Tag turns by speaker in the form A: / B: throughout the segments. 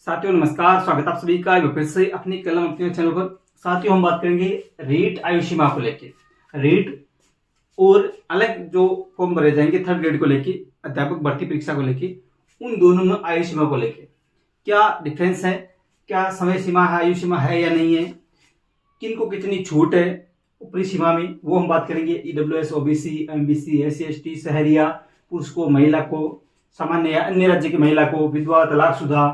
A: साथियों नमस्कार, स्वागत आप सभी का फिर से अपनी कलम अपने चैनल पर। साथियों हम बात करेंगे रीट आयु सीमा को लेके। रीट और अलग जो फॉर्म भरे जाएंगे थर्ड ग्रेड को लेके, अध्यापक भर्ती परीक्षा को लेके, उन दोनों में आयु सीमा को लेके क्या डिफरेंस है, क्या समय सीमा है, आयु सीमा है या नहीं है, किनको कितनी छूट है ऊपरी सीमा में, वो हम बात करेंगे। EWS, OBC, MBC, SC, ST, Sahariya, पुरुष को, महिला को, सामान्य या अन्य राज्य की महिला को, विधवा, तलाकशुदा,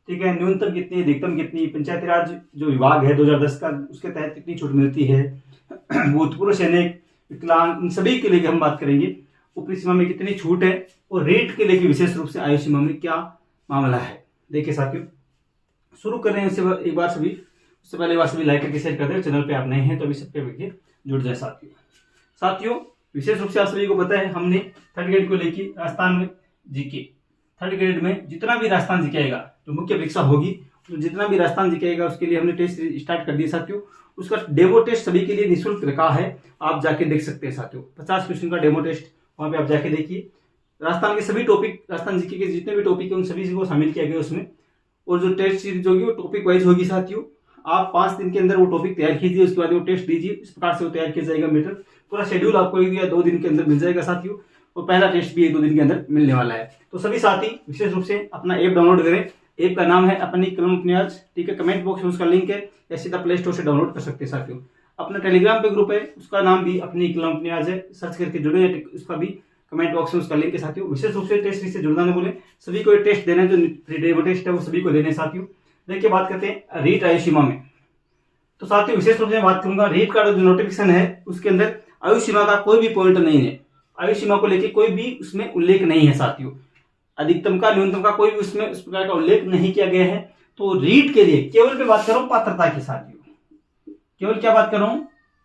A: ठीक है, न्यूनतम कितनी, अधिकतम कितनी, पंचायती राज जो विभाग है 2010 का, उसके तहत कितनी छूट मिलती है, भूतपूर्व सैनिक, विकलांग, इन सभी के लिए हम बात करेंगे। ऊपरी सीमा में कितनी छूट है और रेट के लिए विशेष रूप से आयु सीमा में क्या मामला है। देखिए साथियों, शुरू कर रहे हैं एक बार सभी, उससे पहले बार सभी लाइक करके शेयर कर दें। चैनल पे आप नए हैं तो अभी सब्सक्राइब जुड़ जाए साथियों। विशेष रूप से आप सभी को पता है, हमने थर्ड ग्रेड को लेकर राजस्थान में जीके, थर्ड ग्रेड में जितना भी राजस्थान जीकेगा, जो मुख्य परीक्षा होगी, तो जितना भी राजस्थान जीकेगा उसके लिए हमने टेस्ट स्टार्ट कर दिया साथियों। उसका डेमो टेस्ट सभी के लिए निःशुल्क रखा है, आप जाके देख सकते हैं साथियों। 50 क्वेश्चन का डेमो टेस्ट वहां पे आप जाके देखिए। राजस्थान के सभी टॉपिक, राजस्थान जीके के जितने भी टॉपिक है उन सभी को शामिल किया गया उसमें। और जो टेस्ट सीरीज होगी वो टॉपिक वाइज होगी साथियों। आप 5 दिन के अंदर वो टॉपिक तैयार कीजिए, उसके बाद वो टेस्ट दीजिए। इस प्रकार से वो तैयार किया जाएगा मीटर। पूरा शेड्यूल आपको 1 या 2 दिन के अंदर मिल जाएगा साथियों। और पहला टेस्ट भी 1-2 दिन के अंदर मिलने वाला है। तो सभी साथी विशेष रूप से अपना ऐप डाउनलोड करें। ऐप का नाम है अपनी कलम अपनी आज, ठीक है। कमेंट बॉक्स में उसका लिंक है, या सीधा प्ले स्टोर से डाउनलोड कर सकते हैं साथियों। अपना टेलीग्राम पे ग्रुप है, उसका नाम भी अपनी कलम अपनी आज है, सर्च करके जुड़े, उसका भी कमेंट बॉक्स में उसका लिंक है साथियों। विशेष रूप से टेस्ट से जुड़ना न बोले, सभी को टेस्ट देना है, जो फ्री डेमो टेस्ट है वो सभी को देने साथियों। देखिए बात करते हैं रीट आयु सीमा में। तो साथियों विशेष रूप से बात करूंगा, रीट का जो नोटिफिकेशन है उसके अंदर आयु सीमा का कोई भी पॉइंट नहीं है। आयु सीमा को लेकर कोई भी उसमें उल्लेख नहीं है साथियों। अधिकतम का, न्यूनतम का कोई भी उसमें उस प्रकार का उल्लेख नहीं किया गया है। तो रीट के लिए केवल मैं बात कर रहा हूं पात्रता की साथियों, केवल क्या बात कर रहा हूं,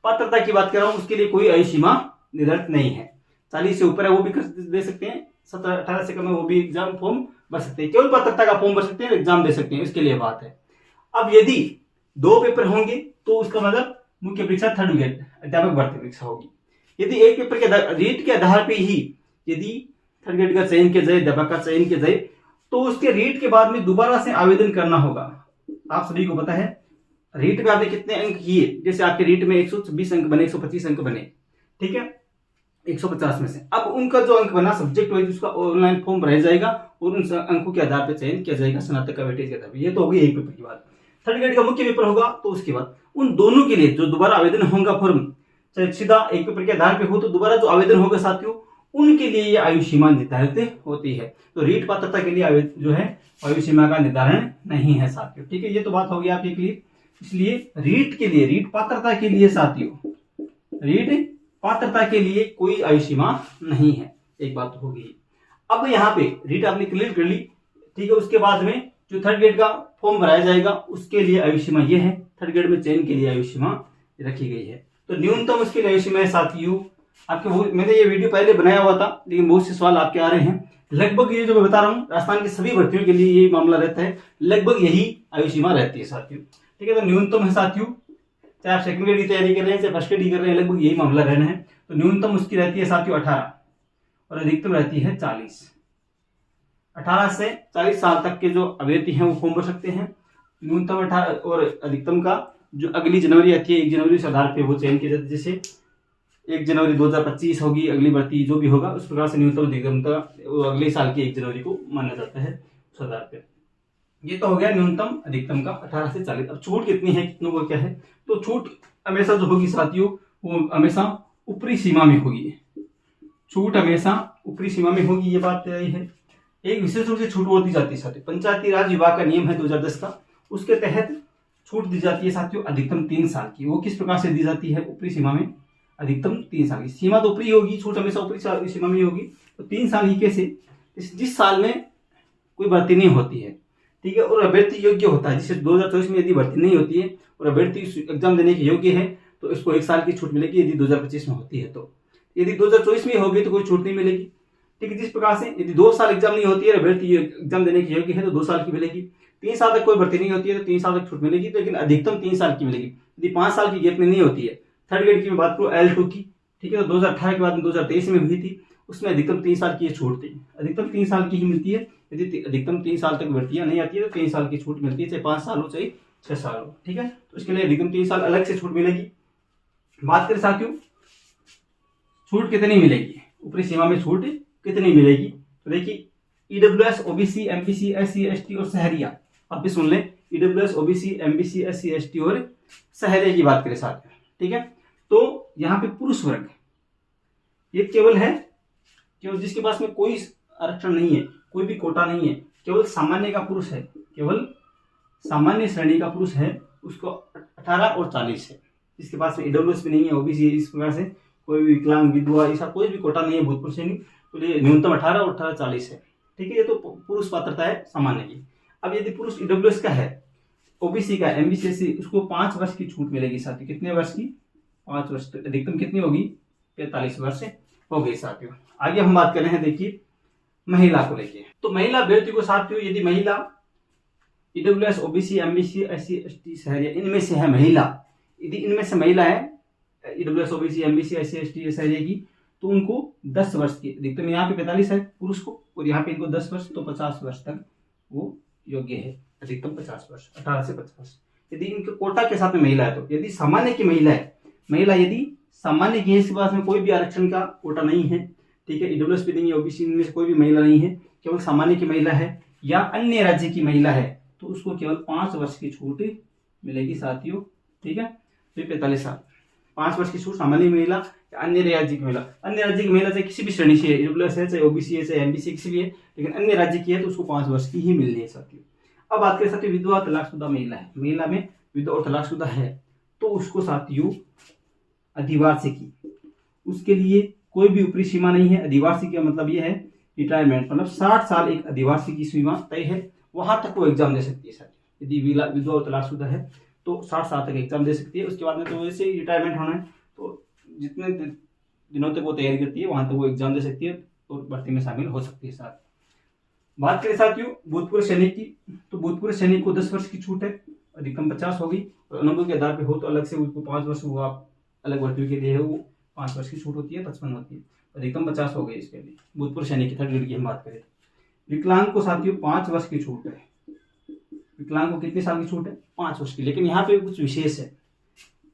A: पात्रता की बात कर रहा हूं। उसके लिए कोई आयु सीमा निर्धारित नहीं है। 40 से ऊपर है वो भी दे सकते हैं, 17-18 से कम है वो भी एग्जाम फॉर्म भर सकते हैं। केवल पात्रता का फॉर्म भर सकते हैं, एग्जाम दे सकते हैं, इसके लिए बात है। अब यदि 2 पेपर होंगे तो उसका मतलब मुख्य परीक्षा थर्ड ग्रेड अध्यापक भर्ती परीक्षा होगी। यदि एक पेपर के रीट के आधार पे ही यदि थर्ड ग्रेड का चयन किया जाए, अध्यापक का चयन किया जाए, तो उसके रीट के बाद में दोबारा से आवेदन करना होगा। आप सभी को पता है रीट में आपने कितने अंक किए, जैसे आपके रीट में 120 अंक बने, 125 अंक बने, ठीक है, 150 में से। अब उनका जो अंक बना सब्जेक्ट वाइज उसका ऑनलाइन फॉर्म भरा जाएगा और उन अंकों के आधार पर चयन किया जाएगा स्नातक का वेटेज के आधार पर। ये तो होगी एक पेपर की बात। थर्ड ग्रेड का मुख्य पेपर होगा तो उसके बाद उन दोनों के लिए जो दोबारा आवेदन होगा फॉर्म, चाहे सीधा एक पेपर के आधार पे हो, तो दोबारा जो आवेदन होगा साथियों उनके लिए ये आयु सीमा निर्धारित होती है। तो रीट पात्रता के लिए जो है आयु सीमा का निर्धारण नहीं है साथियों, ठीक है। ये तो बात होगी आपके क्लियर। इसलिए रीट के लिए, रीट पात्रता के लिए साथियों, रीट पात्रता के लिए कोई आयु सीमा नहीं है, एक बात होगी। अब यहाँ पे रीट आपने क्लियर कर ली, ठीक है। उसके बाद में जो थर्ड ग्रेड का फॉर्म भराया जाएगा उसके लिए आयु सीमा ये है, थर्ड ग्रेड में चयन के लिए आयु सीमा रखी गई है। तो न्यूनतम उसके लिए आयु सीमा है साथियों आपके, मैंने ये वीडियो पहले बनाया हुआ था, लेकिन बहुत से सवाल आपके आ रहे हैं। लगभग ये जो मैं बता रहा हूँ राजस्थान की सभी भर्तियों के लिए ये मामला रहता है, लगभग यही आयु सीमा रहती है साथियों, ठीक है। तो न्यूनतम है साथियों, चाहे आप सेकंड ग्रेड की तैयारी कर रहे हैं, चाहे फर्स्ट ग्रेड की कर रहे हैं, लगभग यही मामला रहना है। तो न्यूनतम उसकी रहती है साथियों 18 और अधिकतम रहती है 40। 18 से 40 साल तक के जो अभ्यर्थी हैं वो फॉर्म भर सकते हैं। न्यूनतम 18 और अधिकतम का जो अगली जनवरी आती है, 1 जनवरी से आधार पे वो चयन किया जाता है। जैसे 1 जनवरी 2025 होगी अगली भर्ती जो भी होगा, उस प्रकार से न्यूनतम अधिकतम का अगले साल की 1 जनवरी को माना जाता है उस आधार पे। ये तो हो गया न्यूनतम अधिकतम का 18 से 40। अब छूट कितनी है, कितनों को क्या है, तो छूट हमेशा जो होगी साथियों वो हमेशा ऊपरी सीमा में होगी। छूट हमेशा ऊपरी सीमा में होगी, ये बात तय है। एक विशेष रूप से छूट और दी जाती है साथियों, पंचायती राज विभाग का नियम है 2010 का, उसके तहत छूट दी जाती है साथियों अधिकतम 3 साल की। वो किस प्रकार से दी जाती है, ऊपरी सीमा में अधिकतम 3 साल की। सीमा तो ऊपरी होगी, छूट हमेशा ऊपरी सीमा में होगी। तो 3 साल ही कैसे, जिस साल में कोई भर्ती नहीं होती है, ठीक है, और अभ्यर्थी योग्य होता है, जिससे 2024 में यदि भर्ती नहीं होती है और अभ्यर्थी एग्जाम देने के योग्य है तो इसको 1 साल की छूट मिलेगी। यदि 2025 में होती है तो, यदि 2024 में होगी तो कोई छूट नहीं मिलेगी, ठीक है। जिस प्रकार से यदि 2 साल एग्जाम नहीं होती है, अभ्यर्थी एग्जाम देने के योग्य है तो 2 साल की मिलेगी। 3 साल तक कोई भर्ती नहीं होती है तो 3 साल तक छूट मिलेगी, लेकिन अधिकतम 3 साल की मिलेगी। यदि 5 साल की गैप में नहीं होती है, थर्ड ग्रेड की बात करूँ L2 की, ठीक है, तो 2018 के बाद 2023 में हुई थी, उसमें अधिकतम 3 साल की छूट थी, अधिकतम 3 साल की ही मिलती है। यदि अधिकतम 3 साल तक भर्तियां नहीं आती है तो 3 साल की छूट मिलती है, चाहे 5 साल हो चाहे 6 साल हो। ठीक है, तो इसके लिए अधिकतम 3 साल अलग से छूट मिलेगी। बात करें साथियों छूट कितनी मिलेगी, ऊपरी सीमा में छूट कितनी मिलेगी, तो देखिए EWS, OBC, MBC, SC, ST और शहरिया, आप भी सुन लें, EWS, OBC, MBC, SC, ST और शहरिया की बात करें साथ में। ठीक है, तो यहाँ पे पुरुष वर्ग ये केवल है केवल जिसके पास में कोई आरक्षण नहीं है, कोई भी कोटा नहीं है, केवल सामान्य का पुरुष है, केवल सामान्य श्रेणी का पुरुष है, उसको 18 और 40 है। जिसके पास में ईडब्ल्यूएस भी नहीं है, ओबीसी, इस प्रकार से कोई भी विकलांग, विधवा, ऐसा कोई भी कोटा नहीं है भूतपूर्व सैनिक, तो ये न्यूनतम 18 और 18 40 है। ठीक है, ये तो पुरुष पात्रता है सामान्य की। अब यदि पुरुष ईडब्ल्यूएस का है, ओबीसी का, एमबीसी, उसको 5 वर्ष की छूट मिलेगी साथियों। कितने वर्ष की? 5 वर्ष। अधिकतम कितनी होगी? 45 वर्ष हो गई साथियों। आगे हम बात कर रहे हैं, देखिए महिला को लेके। तो महिला अभ्यर्थी को साथियों, यदि महिला EWS, OBC, MBC, SC, ST, Sahariya इनमें से है महिला, यदि इनमें से महिला है EWS, OBC, MBC, SC, ST, Sahariya की, तो उनको 10 वर्ष की, अधिकतम यहाँ पे 45 है पुरुष को, और यहाँ पे इनको 10 वर्ष, तो 50 वर्ष तक वो योग्य है। अधिकतम 50 वर्ष, 18 से 50। यदि इनके कोटा के साथ में महिला है, तो यदि सामान्य की महिला है, महिला यदि सामान्य की है, इसके पास में कोई भी आरक्षण का कोटा नहीं है, ठीक है, ईडब्ल्यूएस भी नहीं है, ओबीसी में से कोई भी महिला नहीं है, केवल सामान्य की महिला है या अन्य राज्य की महिला है, तो उसको केवल 5 वर्ष की छूट मिलेगी साथियों। ठीक है, तो 45 साल, 5 वर्ष की छूट सामान्य महिला या अन्य राज्य की महिला। अन्य राज्य की महिला चाहे किसी भी श्रेणी से है, ईडब्ल्यूएस है, चाहे ओबीसी है, चाहे एमबीसी, किसी भी है, लेकिन अन्य राज्य की है तो उसको 5 वर्ष की ही मिलनी है साथियों। अब बात करें साथियों विधवा, तलाकशुदा महिला है, महिला में विधवा और तलाकशुदा है, तो उसको साथियों अधिवार्षिकी, उसके लिए कोई भी ऊपरी सीमा नहीं है। अधिवार्षिकी का मतलब यह है रिटायरमेंट, मतलब 60 साल एक अधिवार्षिकी की सीमा तय है, वहां तक वो एग्जाम दे सकती है साथियों। यदि विधवा और तलाकशुदा है तो 60 साल तक एग्जाम दे सकती है, उसके बाद में तो वैसे ही रिटायरमेंट होना है, तो जितने दिनों तक वो तैयारी करती है वहां तक वो एग्जाम दे सकती है और भर्ती में शामिल हो सकती है। साथ बात करें साथियों भूतपूर्व सैनिक की, तो भूतपूर्व सैनिक को 10 वर्ष की छूट है, अधिकतम 50 होगी, और अनुभव के आधार पर हो तो अलग से उसको 5 वर्ष हुआ, अलग भर्ती के लिए है वो 5 वर्ष की छूट होती है, 55 होती है, अधिकतम 50 हो गई इसके लिए। भूतपूर्व सैनिक की 3rd ग्रेड की हम बात करें। विकलांग को साथियों 5 वर्ष की छूट है। विकलांग को कितने साल की छूट है? 5 वर्ष की, लेकिन यहाँ पे कुछ विशेष है,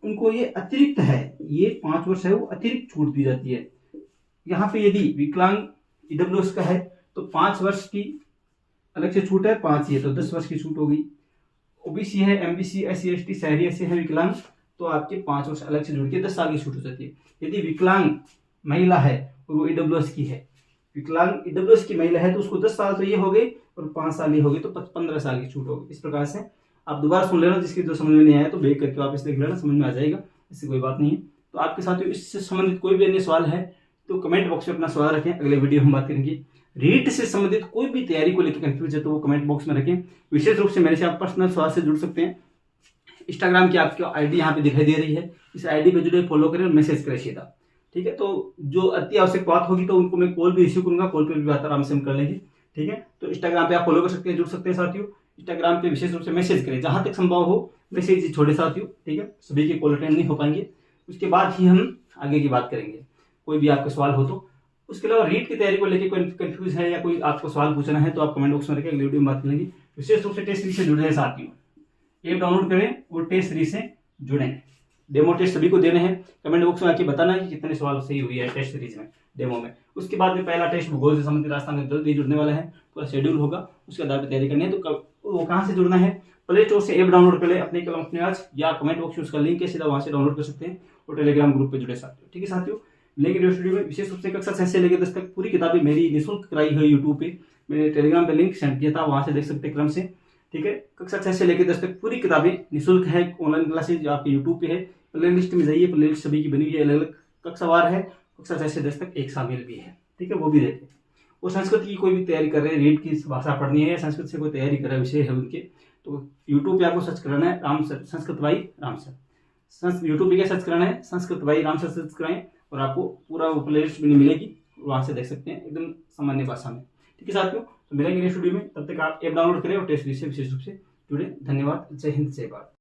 A: उनको ये अतिरिक्त है, ये 5 वर्ष है वो अतिरिक्त छूट दी जाती है। यहाँ पे यदि विकलांग ईडब्ल्यूएस का है तो 5 वर्ष की अलग से छूट है, 5 ही है तो 10 वर्ष की छूट होगी। ओबीसी है, एमबीसी, एससी, एसटी, शहरिया से है विकलांग, तो आपके 5 वर्ष अलग से जुड़ के 10 साल की छूट हो जाती है। यदि विकलांग महिला है और वो ईडब्ल्यूएस की है, विकलांग ईडब्ल्यूएस की महिला है तो उसको 10 साल तो ये हो गई और 5 साल ये हो गई, तो 15 साल की छूट होगी। इस प्रकार से आप दोबारा सुन लेना, जिसकी जो समझ में नहीं आया तो बैक करके वापस देख लेना, समझ में आ जाएगा, इससे कोई बात नहीं है। तो आपके साथ इससे संबंधित कोई भी अन्य सवाल है तो कमेंट बॉक्स में अपना सवाल रखें, अगले वीडियो हम बात करेंगे। रीट से संबंधित कोई भी तैयारी को लेकर कंफ्यूज है तो वो कमेंट बॉक्स में रखें। विशेष रूप से मेरे से आप पर्सनल सवाल से जुड़ सकते हैं। इंस्टाग्राम की आपकी आईडी यहाँ पे दिखाई दे रही है, इस आईडी पे जुड़े, फॉलो करें और मैसेज करें सीधा। ठीक है, तो जो अति आवश्यक बात होगी तो उनको मैं कॉल भी रिसीव करूंगा, कॉल पे भी बात आराम से हम कर लेंगे। ठीक है, तो इंस्टाग्राम पे आप फॉलो कर सकते हैं, जुड़ सकते हैं साथियों। इंस्टाग्राम पे विशेष रूप से मैसेज करें, जहां तक संभव हो मैसेज छोड़े साथियों। ठीक है, सभी के कॉल अटेंड नहीं हो पाएंगे, उसके बाद ही हम आगे की बात करेंगे। कोई भी आपका सवाल हो तो, उसके अलावा रीट की तैयारी को लेकर कोई कंफ्यूज है या कोई आपको सवाल पूछना है तो आप कमेंट बॉक्स में रखें, अगली वीडियो में बात करेंगे। विशेष रूप से टेस्ट सीरीज से जुड़े हैं साथियों, ऐप डाउनलोड करें और टेस्ट सीरीज से जुड़ें। डेमो टेस्ट सभी को देने हैं, कमेंट बॉक्स में आके बताना है कि कितने सवाल सही हुई है टेस्ट सीरीज में, डेमो में। उसके बाद में पहला टेस्ट भूगोल से संबंधित राजस्थान में जल्दी जुड़ने वाला है, पूरा शेड्यूल होगा, उसके आधार पर तैयारी करनी है। तो वो कहाँ से जुड़ना है? प्ले स्टोर से ऐप डाउनलोड कर ले, अपने कलम अपने आज, या कमेंट बॉक्स में उसका लिंक है, सीधा वहां से डाउनलोड कर सकते हैं और टेलीग्राम ग्रुप पे जुड़े साथियों। ठीक है साथियों, लेकिन स्टूडियो में विशेष रूप से कक्षा 6 से लेकर 10 तक पूरी किताबें मेरी निःशुल्क कराई है यूट्यूब पे, मैंने टेलीग्राम पे लिंक सेंड किया था, वहां से देख सकते हैं क्रम से। ठीक है, कक्षा 6 से लेकर 10 तक पूरी किताबें निःशुल्क है, ऑनलाइन क्लासेज आपके यूट्यूब पे है। प्ले लिस्ट में जाइए, प्ले लिस्ट सभी की बनी हुई है, अलग अलग कक्षावार है, कक्षा 6 से 10 तक एक शामिल भी है। ठीक है, वो भी देखें। वो संस्कृत की कोई भी तैयारी कर रहे हैं, रीड की भाषा पढ़नी है या संस्कृत से कोई तैयारी कर रहे विषय है उनके, तो यूट्यूब पे आपको सर्च करना है राम सर, संस्कृत भाई राम सर। यूट्यूब पे क्या सर्च करना है? संस्कृत भाई राम सर सर्च कराएं और आपको पूरा प्ले लिस्ट भी मिलेगी, वहां से देख सकते हैं एकदम सामान्य भाषा में। ठीक है साथियों, तो मिलेंगे नेक्स्ट वीडियो में, तब तक आप ऐप डाउनलोड करें और टेस्ट सीरीज से विशेष रूप से जुड़े। धन्यवाद, जय हिंद, जय भारत।